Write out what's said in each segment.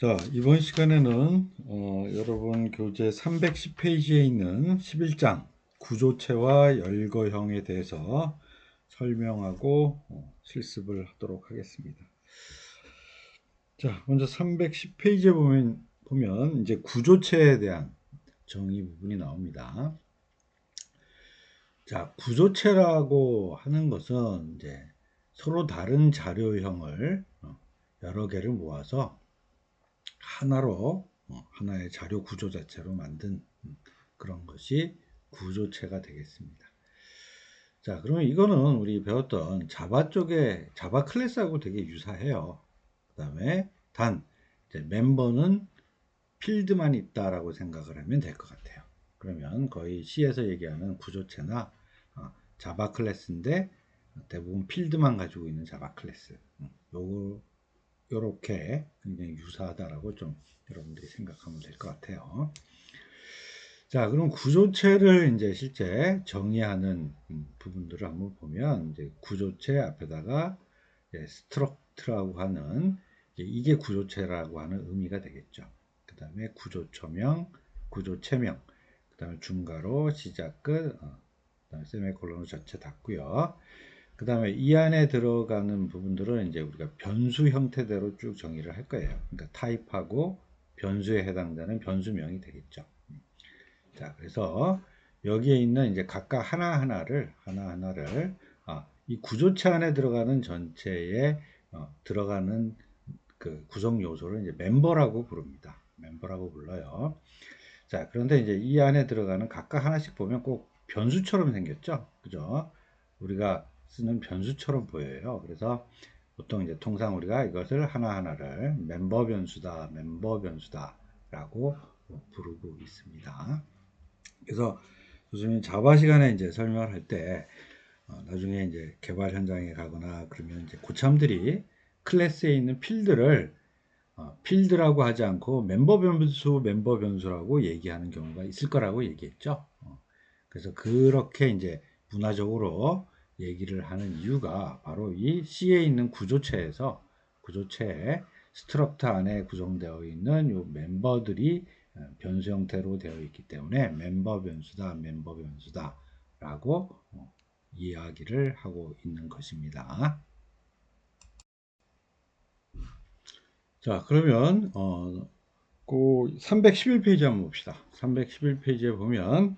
자, 이번 시간에는 여러분 교재 310페이지에 있는 11장 구조체와 열거형에 대해서 설명하고 실습을 하도록 하겠습니다. 자, 먼저 310페이지에 보면 이제 구조체에 대한 정의 부분이 나옵니다. 자, 구조체라고 하는 것은 이제 서로 다른 자료형을 여러 개를 모아서 하나로 하나의 자료 구조 자체로 만든 그런 것이 구조체가 되겠습니다. 자, 그러면 이거는 우리 배웠던 자바 쪽에 자바 클래스하고 되게 유사해요. 그 다음에 단 이제 멤버는 필드만 있다라고 생각을 하면 될 것 같아요. 그러면 거의 C에서 얘기하는 구조체나 자바 클래스인데 대부분 필드만 가지고 있는 자바 클래스. 요렇게 굉장히 유사하다라고 좀 여러분들이 생각하면 될 것 같아요. 자, 그럼 구조체를 이제 실제 정의하는 부분들을 한번 보면 이제 구조체 앞에다가 스트럭트라고 하는 이게 구조체라고 하는 의미가 되겠죠. 그 다음에 구조초명, 구조체명, 그 다음에 중괄호, 시작 끝, 그다음에 세미콜론으로 전체 닫고요. 그 다음에 이 안에 들어가는 부분들은 이제 우리가 변수 형태대로 쭉 정의를 할 거예요. 그러니까 타입하고 변수에 해당되는 변수명이 되겠죠. 자, 그래서 여기에 있는 이제 각각 하나하나를 이 구조체 안에 들어가는 전체에 들어가는 그 구성 요소를 이제 멤버라고 부릅니다. 멤버라고 불러요. 자, 그런데 이제 이 안에 들어가는 각각 하나씩 보면 꼭 변수처럼 생겼죠. 그죠? 우리가 쓰는 변수처럼 보여요. 그래서 보통 이제 통상 우리가 이것을 하나하나를 멤버 변수다라고 부르고 있습니다. 그래서 요즘 자바 시간에 이제 설명을 할 때 나중에 이제 개발 현장에 가거나 그러면 이제 고참들이 클래스에 있는 필드를 필드라고 하지 않고 멤버 변수라고 얘기하는 경우가 있을 거라고 얘기했죠. 그래서 그렇게 이제 문화적으로 얘기를 하는 이유가 바로 이 C에 있는 구조체에 스트럭터 안에 구성되어 있는 요 멤버들이 변수 형태로 되어 있기 때문에 멤버 변수다라고 이야기를 하고 있는 것입니다. 자, 그러면 그 311페이지 한번 봅시다. 311페이지에 보면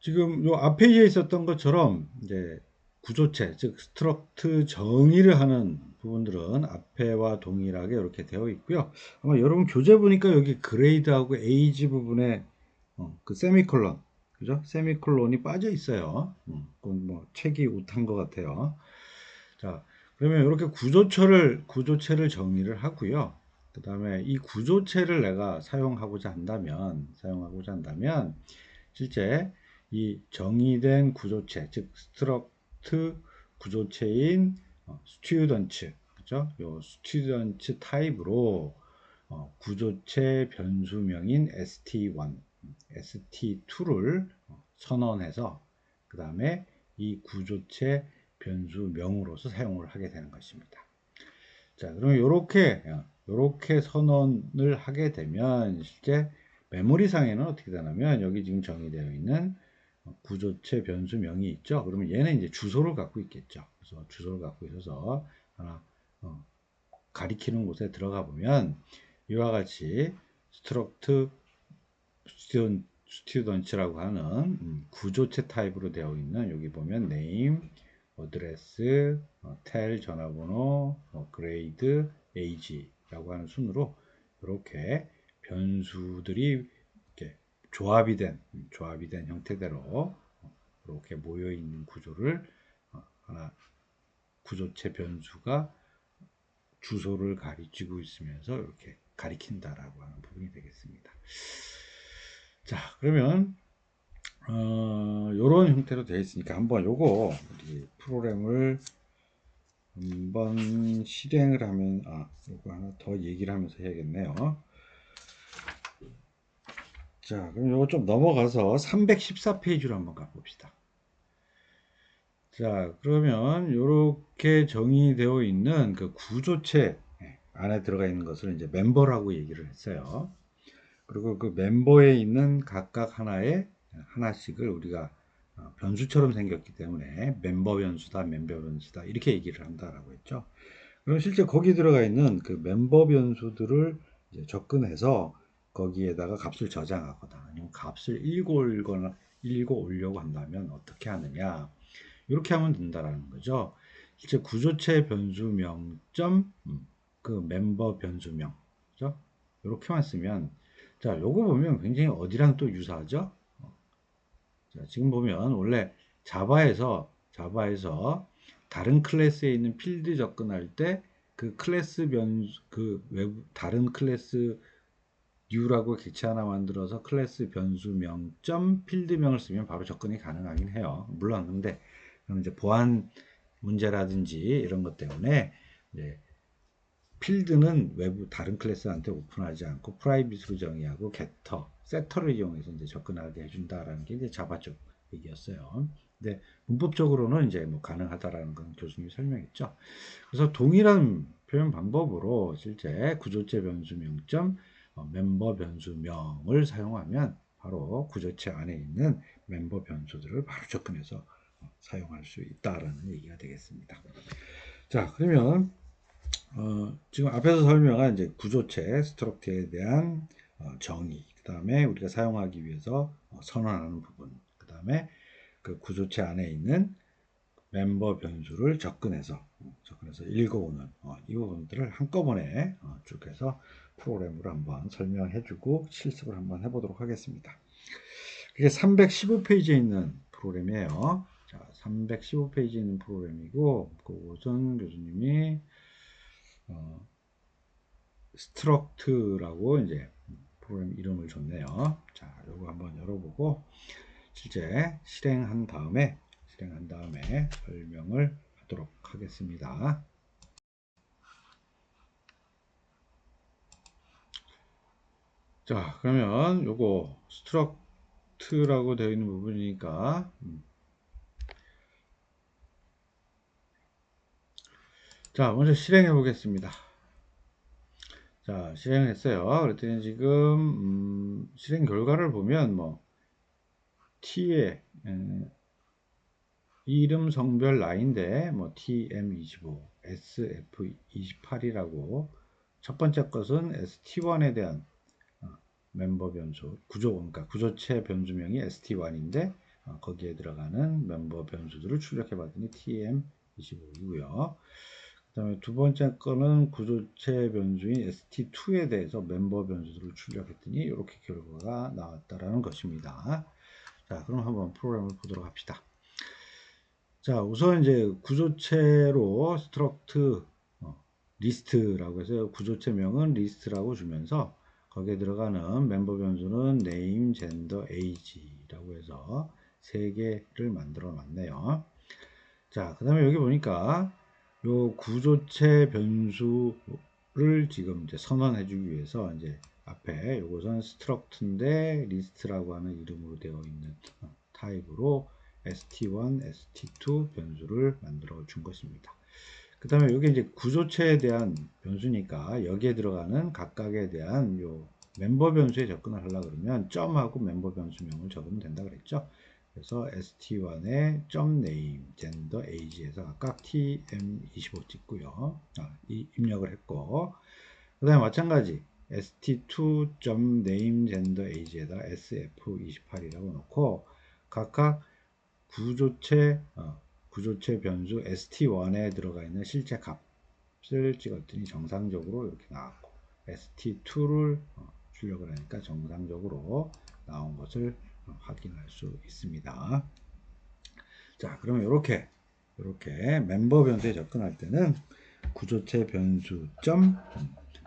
지금 요 앞페이지에 있었던 것처럼 이제 구조체, 즉 스트럭트 정의를 하는 부분들은 앞에와 동일하게 이렇게 되어 있고요. 아마 여러분 교재 보니까 여기 그레이드하고 에이지 부분에 그 세미콜론, 그죠? 세미콜론이 빠져 있어요. 그건 뭐 책이 우탄 것 같아요. 자, 그러면 이렇게 구조체를 정의를 하고요. 그 다음에 이 구조체를 내가 사용하고자 한다면, 실제 이 정의된 구조체, 즉 스트럭트 구조체인 스튜던츠, 그죠? 요 스튜던츠 타입으로 구조체 변수명인 st1, st2를 선언해서 그 다음에 이 구조체 변수명으로서 사용을 하게 되는 것입니다. 자, 그럼 요렇게 선언을 하게 되면 실제 메모리상에는 어떻게 되냐면 여기 지금 정의되어 있는 구조체 변수명이 있죠. 그러면 얘는 이제 주소를 갖고 있겠죠. 그래서 주소를 갖고 있어서 하나 가리키는 곳에 들어가 보면 이와 같이 스트럭트 스튜던츠라고 하는 구조체 타입으로 되어 있는 여기 보면 name, 어드레스, 텔 전화번호, 그레이드, age라고 하는 순으로 이렇게 변수들이 이렇게 조합이 된 형태대로 이렇게 모여 있는 구조를 하나 구조체 변수가 주소를 가리키고 있으면서 이렇게 가리킨다라고 하는 부분이 되겠습니다. 자, 그러면 요런 형태로 되어 있으니까 한번 요거 우리 프로그램을 한번 실행을 하면 요거 하나 더 얘기를 하면서 해야겠네요. 자, 그럼 요거 좀 넘어가서 314페이지로 한번 가봅시다. 자, 그러면 요렇게 정의되어 있는 그 구조체 안에 들어가 있는 것을 이제 멤버라고 얘기를 했어요. 그리고 그 멤버에 있는 각각 하나씩을 우리가 변수처럼 생겼기 때문에 멤버 변수다, 멤버 변수다 이렇게 얘기를 한다라고 했죠. 그럼 실제 거기 들어가 있는 그 멤버 변수들을 이제 접근해서 거기에다가 값을 저장하거나 아니면 값을 읽고 오려고 한다면 어떻게 하느냐? 이렇게 하면 된다라는 거죠. 실제 구조체 변수명 점 그 멤버 변수명, 그죠? 이렇게만 쓰면 자, 요거 보면 굉장히 어디랑 또 유사하죠? 자, 지금 보면 원래 자바에서 다른 클래스에 있는 필드 접근할 때 그 클래스 변수 그 외부 다른 클래스 뉴라고 객체 하나 만들어서 클래스 변수명 점 필드명을 쓰면 바로 접근이 가능하긴 해요. 물론 근데 그럼 이제 보안 문제라든지 이런 것 때문에 이제 필드는 외부 다른 클래스한테 오픈하지 않고 프라이빗으로 정의하고 게터, 세터를 이용해서 이제 접근하게 해준다라는 게 이제 자바 쪽 얘기였어요. 근데 문법적으로는 이제 뭐 가능하다라는 건 교수님이 설명했죠. 그래서 동일한 표현 방법으로 실제 구조체 변수명점 멤버 변수명을 사용하면 바로 구조체 안에 있는 멤버 변수들을 바로 접근해서 사용할 수 있다라는 얘기가 되겠습니다. 자, 그러면 지금 앞에서 설명한 이제 구조체 스트럭트에 대한 정의, 그 다음에 우리가 사용하기 위해서 선언하는 부분, 그 다음에 그 구조체 안에 있는 멤버 변수를 접근해서 읽어오는 이 부분들을 한꺼번에 쭉 해서 프로그램으로 한번 설명해주고 실습을 한번 해보도록 하겠습니다. 그게 315페이지에 있는 프로그램이에요. 자, 315페이지에 있는 프로그램이고 그것은 교수님이 스트럭트라고 이제 프로그램 이름을 줬네요. 자, 이거 한번 열어보고 실제 실행한 다음에 설명을 하도록 하겠습니다. 자, 그러면 요거 스트럭트라고 되어 있는 부분이니까 자, 먼저 실행해 보겠습니다. 자, 실행했어요. 그랬더니 지금 실행 결과를 보면 뭐 t의 이름 성별 라인데 뭐 tm25, sf28이라고 첫 번째 것은 st1에 대한 멤버 변수 그러니까 구조체 변수명이 st1인데 거기에 들어가는 멤버 변수들을 출력해 봤더니 tm25이고요. 그 다음에 두 번째 거는 구조체 변수인 st2에 대해서 멤버 변수들을 출력했더니 이렇게 결과가 나왔다라는 것입니다. 자, 그럼 한번 프로그램을 보도록 합시다. 자, 우선 이제 구조체로 스트럭트 리스트라고 해서 구조체명은 리스트라고 주면서 거기에 들어가는 멤버 변수는 name, gender, age라고 해서 세 개를 만들어 놨네요. 자, 그 다음에 여기 보니까 요 구조체 변수를 지금 이제 선언해 주기 위해서 이제 앞에 요것은 스트럭트인데 리스트라고 하는 이름으로 되어 있는 타입으로 st1, st2 변수를 만들어 준 것입니다. 그 다음에 여기 이제 구조체에 대한 변수니까 여기에 들어가는 각각에 대한 요 멤버 변수에 접근을 하려고 그러면 점하고 멤버 변수명을 적으면 된다 그랬죠. 그래서 st1에 .name, gender, age에서 각각 tm25 찍고요. 입력을 했고 그 다음에 마찬가지 st2.name, gender, age에다 sf28이라고 놓고 각각 구조체 변수 st1에 들어가 있는 실제 값을 찍었더니 정상적으로 이렇게 나왔고 st2를 출력을 하니까 정상적으로 나온 것을 확인할 수 있습니다. 자, 그러면 이렇게 멤버 변수에 접근할 때는 구조체 변수 점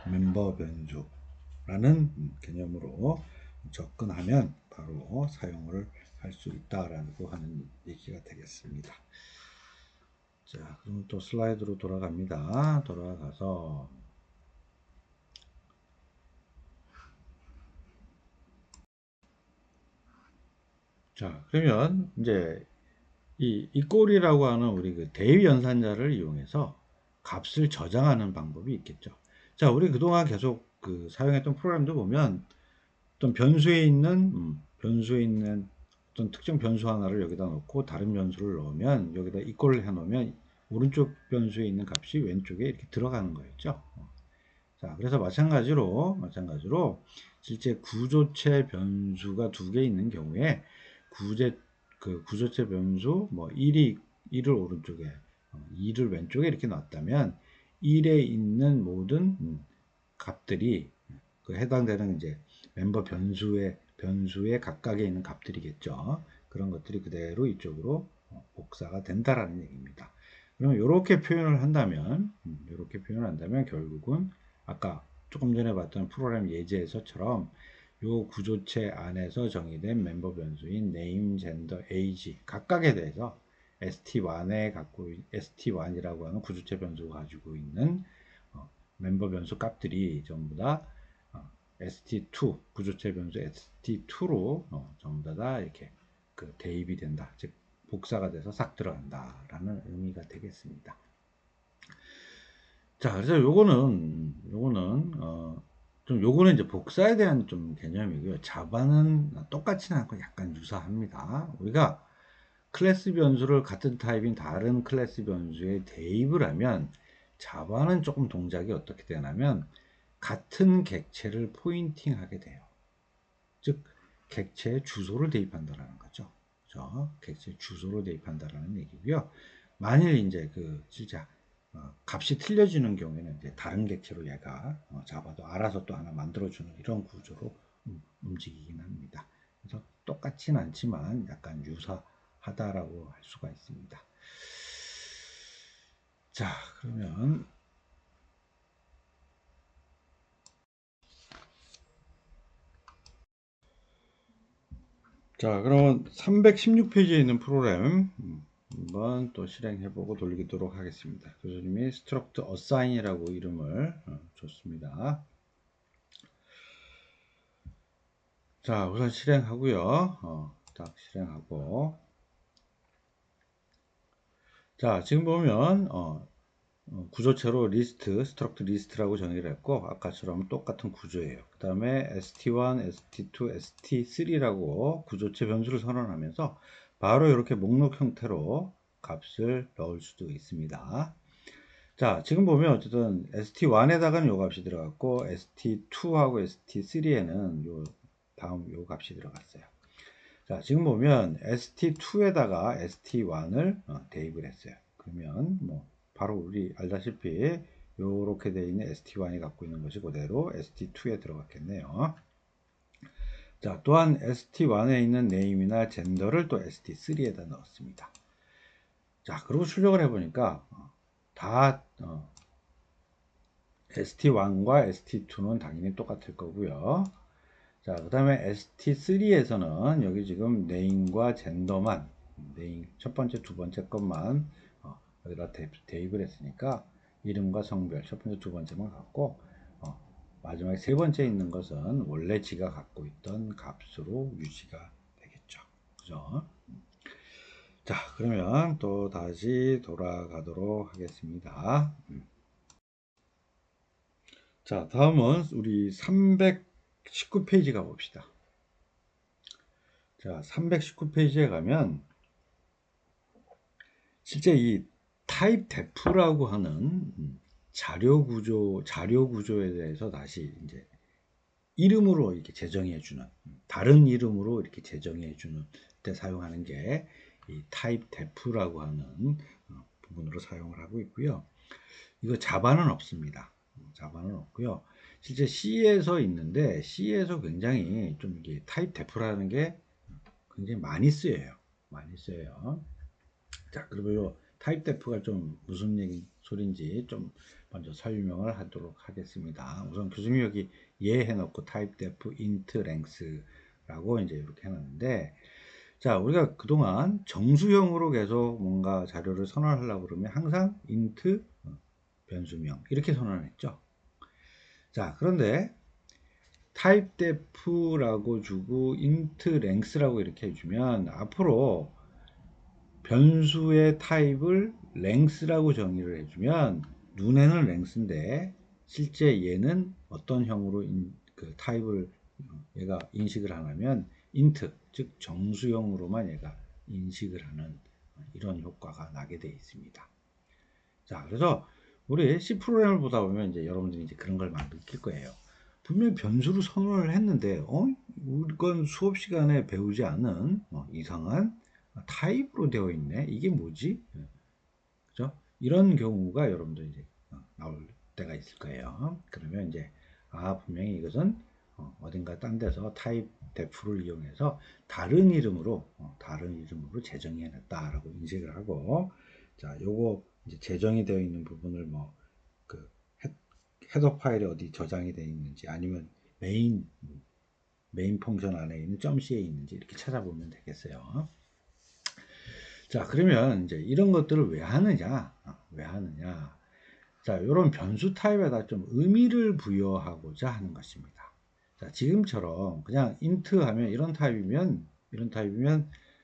멤버 변수라는 개념으로 접근하면 바로 사용을 할 수 있다라고 하는 얘기가 되겠습니다. 자, 그럼 또 슬라이드로 돌아갑니다. 돌아가서 자, 그러면 이제 이 꼴이라고 하는 우리 그 대위 연산자를 이용해서 값을 저장하는 방법이 있겠죠. 자, 우리 그동안 계속 그 사용했던 프로그램도 보면 어떤 변수에 있는 어떤 특정 변수 하나를 여기다 넣고 다른 변수를 넣으면 여기다 이꼴을 해 놓으면 오른쪽 변수에 있는 값이 왼쪽에 이렇게 들어가는 거였죠. 자, 그래서 마찬가지로 실제 구조체 변수가 두 개 있는 경우에 구조체 변수 뭐 1을 오른쪽에 2를 왼쪽에 이렇게 놨다면 1에 있는 모든 값들이 그 해당되는 이제 멤버 변수의 각각에 있는 값들이겠죠. 그런 것들이 그대로 이쪽으로 복사가 된다라는 얘기입니다. 그러면 이렇게 표현을 한다면 결국은 아까 조금 전에 봤던 프로그램 예제에서처럼 요 구조체 안에서 정의된 멤버 변수인 name, gender, age 각각에 대해서 ST1이라고 하는 구조체 변수가 가지고 있는 멤버 변수 값들이 전부 다 ST2 구조체 변수 ST2로 전부 다 이렇게 그 대입이 된다. 즉 복사가 돼서 싹 들어간다라는 의미가 되겠습니다. 자, 그래서 요거는 이제 복사에 대한 좀 개념이고요. 자바는 똑같지는 않고 약간 유사합니다. 우리가 클래스 변수를 같은 타입인 다른 클래스 변수에 대입을 하면 자바는 조금 동작이 어떻게 되냐면 같은 객체를 포인팅하게 돼요. 즉 객체의 주소를 대입한다라는 거죠. 그죠? 객체 주소를 대입한다라는 얘기고요. 만일 이제 그 진짜 값이 틀려지는 경우에는 이제 다른 객체로 얘가 잡아도 알아서 또 하나 만들어주는 이런 구조로 움직이긴 합니다. 그래서 똑같진 않지만 약간 유사하다라고 할 수가 있습니다. 자, 그러면 그러면 316페이지에 있는 프로그램 한번 또 실행해보고 돌리도록 하겠습니다. 교수님이 struct assign이라고 이름을 줬습니다. 자, 우선 실행하고요. 딱 실행하고. 자, 지금 보면 구조체로 struct list라고 정의를 했고 아까처럼 똑같은 구조예요. 그 다음에 st1, st2, st3라고 구조체 변수를 선언하면서 바로 이렇게 목록 형태로 값을 넣을 수도 있습니다. 자, 지금 보면 어쨌든 st1에다가는 요 값이 들어갔고 st2하고 st3에는 요 값이 들어갔어요. 자, 지금 보면 st2에다가 st1을 대입을 했어요. 그러면 뭐 바로 우리 알다시피 요렇게 되어 있는 st1이 갖고 있는 것이 그대로 st2에 들어갔겠네요. 자, 또한 st1에 있는 name이나 gender를 또 st3에다 넣었습니다. 자, 그리고 출력을 해보니까 다 st1과 st2는 당연히 똑같을 거고요. 자, 그 다음에 ST3에서는 여기 지금 name과 gender만, name, 첫 번째, 두 번째 것만 여기다 대입을 했으니까 이름과 성별, 첫 번째, 두 번째만 갖고 마지막에 세 번째 있는 것은 원래 지가 갖고 있던 값으로 유지가 되겠죠. 그죠? 자, 그러면 또 다시 돌아가도록 하겠습니다. 자, 다음은 우리 319페이지 가봅시다. 자, 319페이지에 가면 실제 이 타입 def라고 하는 자료 구조에 대해서 다시 이제 이름으로 이렇게 제정해 주는 다른 이름으로 이렇게 제정해 주는 때 사용하는 게 이 타입 def라고 하는 부분으로 사용을 하고 있고요. 이거 자바는 없습니다. 자바는 없고요. 실제 C에서 있는데 C에서 굉장히 좀 이게 타입 def라는 게 굉장히 많이 쓰여요. 많이 쓰여요. 자, 그리고 요 타입 def가 좀 무슨 소리인지 좀 먼저 설명을 하도록 하겠습니다. 우선 교수님이 여기 해놓고 타입 def int length라고 이제 이렇게 해놨는데, 자, 우리가 그동안 정수형으로 계속 뭔가 자료를 선언하려고 그러면 항상 int 변수명 이렇게 선언했죠. 자, 그런데 타입 def라고 주고 int length라고 이렇게 해주면 앞으로 변수의 타입을 length라고 정의를 해주면 눈에는 length인데 실제 얘는 어떤 형으로 그 타입을 얘가 인식을 하냐면 int, 즉 정수형으로만 얘가 인식을 하는 이런 효과가 나게 되어 있습니다. 자, 그래서 우리 C 프로그램을 보다 보면 이제 여러분들이 이제 그런 걸 막 느낄 거예요. 분명히 변수로 선언을 했는데, 이건 수업 시간에 배우지 않은 이상한 타입으로 되어 있네. 이게 뭐지? 그죠? 이런 경우가 여러분들 이제 나올 때가 있을 거예요. 그러면 이제 분명히 이것은 어딘가 딴 데서 타입 def를 이용해서 다른 이름으로 재정해 놨다라고 인식을 하고, 자, 요거 이제 재정이 되어 있는 부분을 그 헤더 파일에 어디 저장이 되어 있는지 아니면 메인 펑션 안에 있는 .c에 있는지 이렇게 찾아보면 되겠어요. 자, 그러면 이제 이런 것들을 왜 하느냐? 왜 하느냐? 자, 이런 변수 타입에다 좀 의미를 부여하고자 하는 것입니다. 자, 지금처럼 그냥 int 하면 이런 타입이면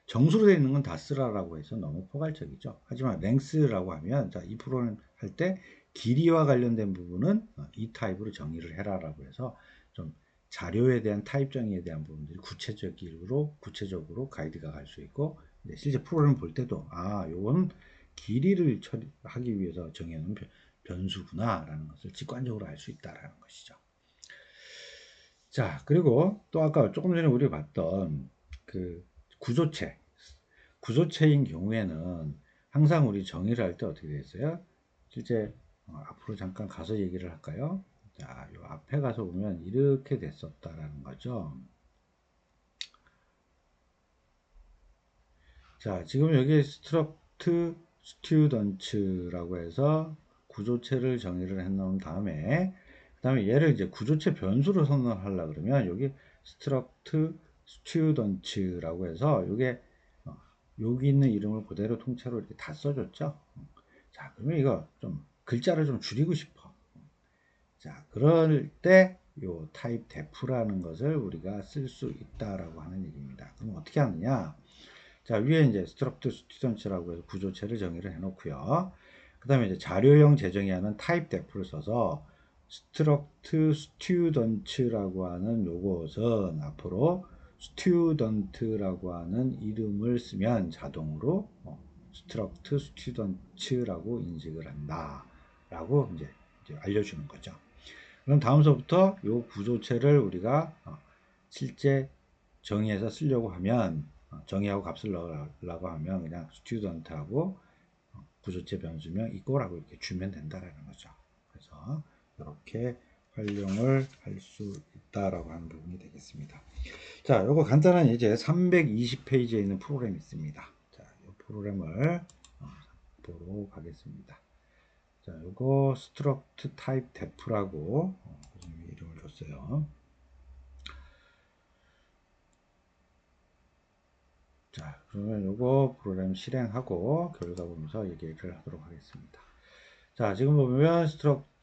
정수로 되어 있는 건 다 쓰라라고 해서 너무 포괄적이죠. 하지만 length라고 하면, 자, 이 프로그램 할 때 길이와 관련된 부분은 이 타입으로 정의를 해라라고 해서 좀 자료에 대한 타입 정의에 대한 부분들이 구체적으로 가이드가 갈 수 있고, 실제 프로그램 볼 때도 요건 길이를 처리하기 위해서 정해놓은 변수구나라는 것을 직관적으로 알 수 있다라는 것이죠. 자, 그리고 또 아까 조금 전에 우리가 봤던 그 구조체인 경우에는 항상 우리 정의를 할 때 어떻게 되겠어요? 실제 앞으로 잠깐 가서 얘기를 할까요? 자, 요 앞에 가서 보면 이렇게 됐었다라는 거죠. 자, 지금 여기 struct students라고 해서 구조체를 정의를 해 놓은 다음에, 그 다음에 얘를 이제 구조체 변수로 선언하려고 그러면 여기 struct students라고 해서 요게 여기 있는 이름을 그대로 통째로 이렇게 다 써줬죠. 자, 그러면 이거 좀 글자를 좀 줄이고 싶어. 자, 그럴 때 요 타입 def라는 것을 우리가 쓸 수 있다라고 하는 얘기입니다. 그럼 어떻게 하느냐? 자, 위에 이제 struct students라고 해서 구조체를 정의를 해놓고요. 그 다음에 이제 자료형 재정의 하는 type def를 써서 struct students라고 하는 요것은 앞으로 student라고 하는 이름을 쓰면 자동으로 struct students라고 인식을 한다. 라고 이제 알려주는 거죠. 그럼 다음서부터 요 구조체를 우리가 실제 정의해서 쓰려고 하면 정의하고 값을 넣으려고 하면 그냥 student하고 구조체 변수명 이거라고 이렇게 주면 된다라는 거죠. 그래서 이렇게 활용을 할 수 있다라고 하는 부분이 되겠습니다. 자, 요거 간단한 이제 320페이지에 있는 프로그램이 있습니다. 자, 이 프로그램을 보러 가겠습니다. 자, 요거 struct type def라고 이름을 줬어요. 자, 그러면 요거 프로그램 실행하고 결과 보면서 얘기를 하도록 하겠습니다. 자, 지금 보면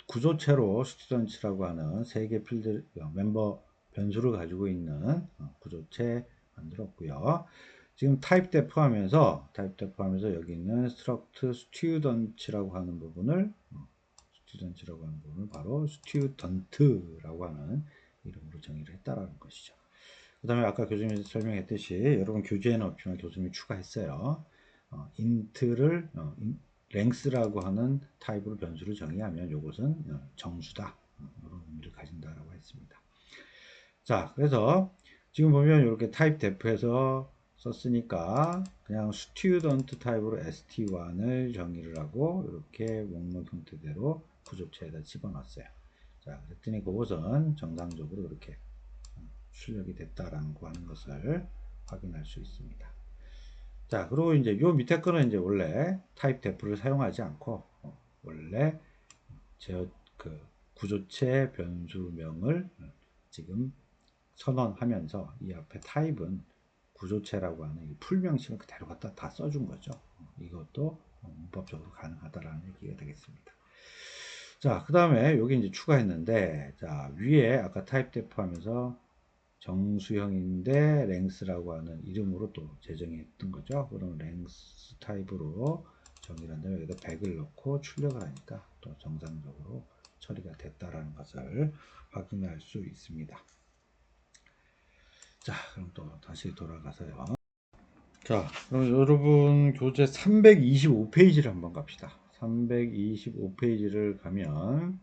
구조체로 스튜던츠라고 하는 3개 필드 멤버 변수를 가지고 있는 구조체 만들었고요. 지금 타입 데프 하면서 여기 있는 struct student라고 하는 부분을 바로 student라고 하는 이름으로 정의를 했다라는 것이죠. 그 다음에 아까 교수님이 설명했듯이 여러분 교재에는 없지만 교수님이 추가했어요. int를 length라고 하는 타입으로 변수를 정의하면 이것은 정수다. 이런 의미를 가진다라고 했습니다. 자, 그래서 지금 보면 이렇게 타입 def에서 썼으니까 그냥 student 타입으로 st1을 정의를 하고 이렇게 목록 형태대로 구조체에다 집어넣었어요. 자, 그랬더니 그것은 정상적으로 이렇게 출력이 됐다라고 하는 것을 확인할 수 있습니다. 자, 그리고 이제 요 밑에 거는 이제 원래 타입 def를 사용하지 않고 원래 그 구조체 변수명을 지금 선언하면서 이 앞에 타입은 구조체라고 하는 이 풀명칭을 그대로 갖다 다 써준 거죠. 이것도 문법적으로 가능하다라는 얘기가 되겠습니다. 자, 그 다음에 여기 이제 추가했는데, 자, 위에 아까 타입 def 하면서 정수형인데 length라고 하는 이름으로 또 재정했던 거죠. 그럼 length 타입으로 정의를 한 다음에 여기다 100을 넣고 출력을 하니까 또 정상적으로 처리가 됐다라는 것을 확인할 수 있습니다. 자, 그럼 또 다시 돌아가서요. 자, 그럼 여러분 교재 325페이지를 한번 갑시다. 325페이지를 가면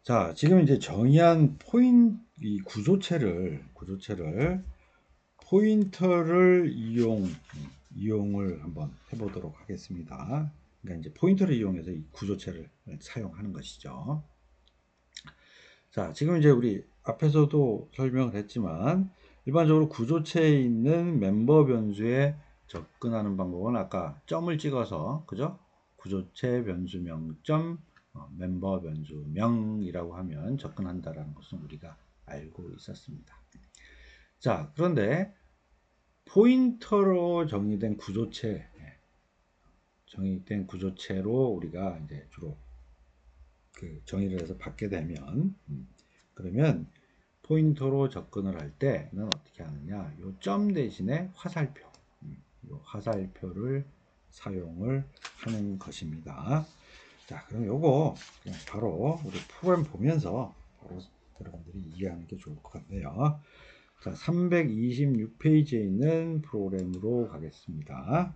자, 지금 이제 정의한 이 구조체를 포인터를 이용을 한번 해보도록 하겠습니다. 그러니까 이제 포인터를 이용해서 이 구조체를 사용하는 것이죠. 자, 지금 이제 우리 앞에서도 설명을 했지만 일반적으로 구조체에 있는 멤버 변수에 접근하는 방법은 아까 점을 찍어서 그죠? 구조체 변수명 점 멤버 변수명이라고 하면 접근한다라는 것은 우리가 알고 있었습니다. 자, 그런데 포인터로 정의된 구조체로 우리가 이제 주로 그 정의를 해서 받게 되면 그러면 포인터로 접근을 할 때는 어떻게 하느냐? 요 점 대신에 화살표, 요 화살표를 사용을 하는 것입니다. 자, 그럼 요거 그냥 바로 우리 프로그램 보면서 바로 여러분들이 이해하는 게 좋을 것 같네요. 자, 326페이지에 있는 프로그램으로 가겠습니다.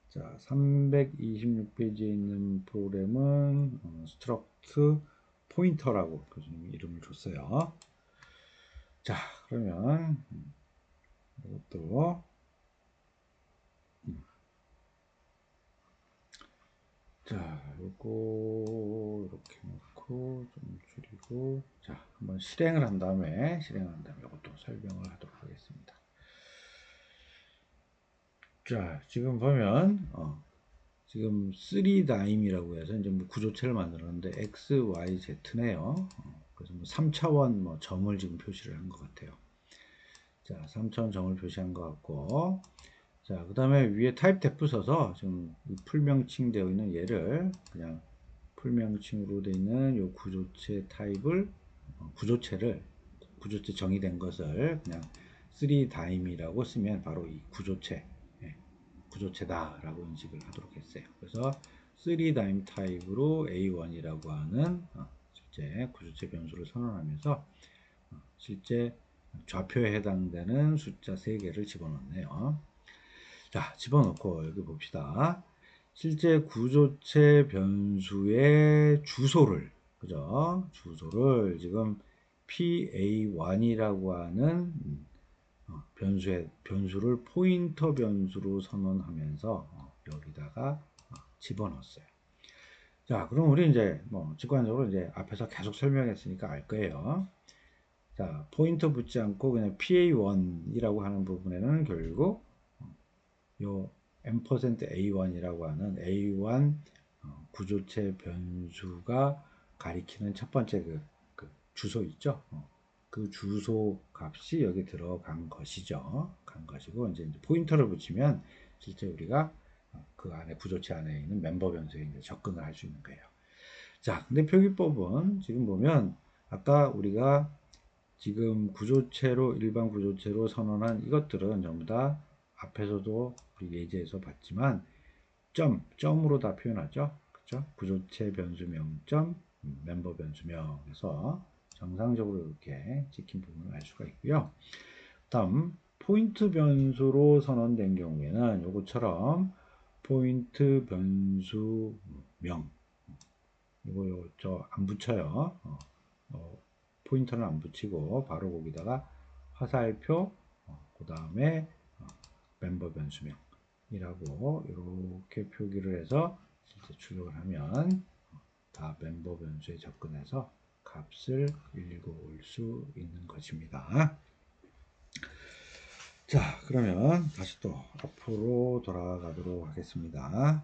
자, 326페이지에 있는 프로그램은 struct pointer라고 교수님이 이름을 줬어요. 자, 그러면 이것도 자, 요거 이렇게 놓고 좀 줄이고 자, 한번 실행을 한 다음에 이것도 설명을 하도록 하겠습니다. 자, 지금 보면 지금 3다임이라고 해서 이제 뭐 구조체를 만들었는데 x, y, z네요. 그래서 뭐 3차원 뭐 점을 지금 표시를 한 것 같아요. 자, 3차원 점을 표시한 것 같고 자, 그 다음에 위에 타입 데프 써서 지금 풀명칭 되어 있는 얘를 그냥 풀명칭으로 되어 있는 요 구조체 타입을 구조체 정의된 것을 그냥 3다임이라고 쓰면 바로 이 구조체다라고 인식을 하도록 했어요. 그래서 3다임 타입으로 A1이라고 하는 실제 구조체 변수를 선언하면서 실제 좌표에 해당되는 숫자 3개를 집어넣네요. 자, 집어넣고 여기 봅시다. 실제 구조체 변수의 주소를 그죠? 주소를 지금 PA1이라고 하는 변수를 포인터 변수로 선언하면서 여기다가 집어넣었어요. 자, 그럼 우리 이제 뭐 직관적으로 이제 앞에서 계속 설명했으니까 알 거예요. 자, 포인터 붙지 않고 그냥 PA1이라고 하는 부분에는 결국 요 %A1이라고 하는 A1 구조체 변수가 가리키는 첫 번째 그 주소 있죠? 그 주소 값이 여기 들어간 것이죠. 간 것이고 이제 포인터를 붙이면 실제 우리가 그 안에 구조체 안에 있는 멤버 변수에 이제 접근을 할 수 있는 거예요. 자, 근데 표기법은 지금 보면 아까 우리가 지금 일반 구조체로 선언한 이것들은 전부 다 앞에서도 우리 예제에서 봤지만 점으로 다 표현하죠. 그렇죠? 구조체 변수명 점 멤버 변수명에서 정상적으로 이렇게 찍힌 부분을 알 수가 있고요. 다음 포인트 변수로 선언된 경우에는 요것처럼 포인트 변수명 이거 저 안 붙여요. 포인터는 안 붙이고 바로 거기다가 화살표 그 다음에 멤버 변수명이라고 이렇게 표기를 해서 실제 출력을 하면 다 멤버 변수에 접근해서 값을 읽어올 수 있는 것입니다. 자, 그러면 다시 또 앞으로 돌아가도록 하겠습니다.